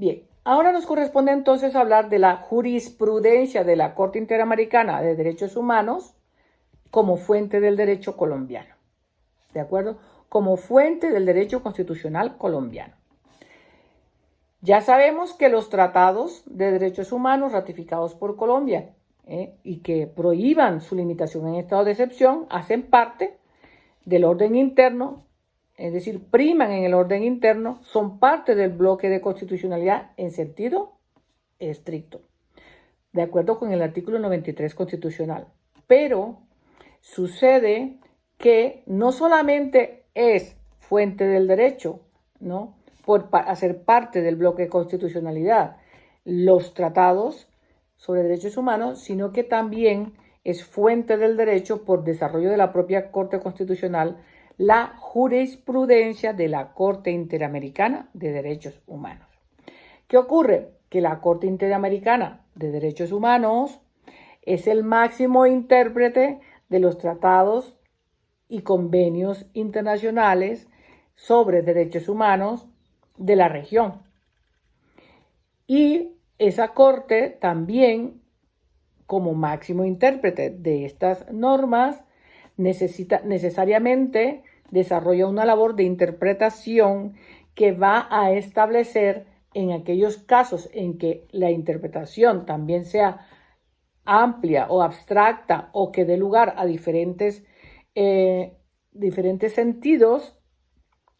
Bien, ahora nos corresponde entonces hablar de la jurisprudencia de la Corte Interamericana de Derechos Humanos como fuente del derecho colombiano, ¿de acuerdo? Como fuente del derecho constitucional colombiano. Ya sabemos que los tratados de derechos humanos ratificados por Colombia y que prohíban su limitación en estado de excepción hacen parte del orden interno, es decir, priman en el orden interno, son parte del bloque de constitucionalidad en sentido estricto, de acuerdo con el artículo 93 constitucional. Pero sucede que no solamente es fuente del derecho, ¿no?, por hacer parte del bloque de constitucionalidad los tratados sobre derechos humanos, sino que también es fuente del derecho por desarrollo de la propia Corte Constitucional, la jurisprudencia de la Corte Interamericana de Derechos Humanos. ¿Qué ocurre? Que la Corte Interamericana de Derechos Humanos es el máximo intérprete de los tratados y convenios internacionales sobre derechos humanos de la región. Y esa Corte también, como máximo intérprete de estas normas, necesariamente desarrolla una labor de interpretación que va a establecer en aquellos casos en que la interpretación también sea amplia o abstracta o que dé lugar a diferentes sentidos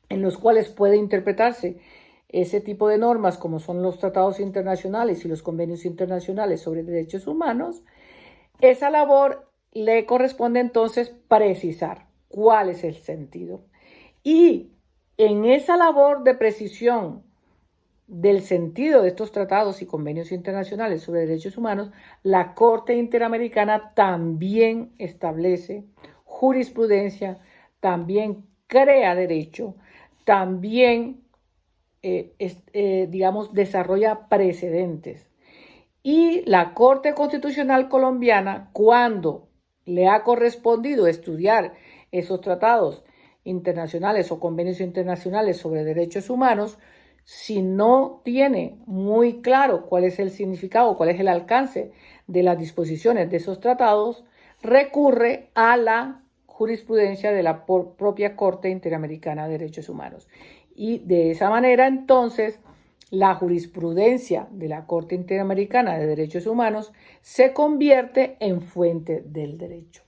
en los cuales puede interpretarse ese tipo de normas, como son los tratados internacionales y los convenios internacionales sobre derechos humanos. Esa labor le corresponde entonces precisar cuál es el sentido. Y en esa labor de precisión del sentido de estos tratados y convenios internacionales sobre derechos humanos, la Corte Interamericana también establece jurisprudencia, también crea derecho, también, desarrolla precedentes. Y la Corte Constitucional colombiana, cuando le ha correspondido estudiar esos tratados internacionales o convenios internacionales sobre derechos humanos, si no tiene muy claro cuál es el significado, cuál es el alcance de las disposiciones de esos tratados, recurre a la jurisprudencia de la propia Corte Interamericana de Derechos Humanos. Y de esa manera, entonces, la jurisprudencia de la Corte Interamericana de Derechos Humanos se convierte en fuente del derecho.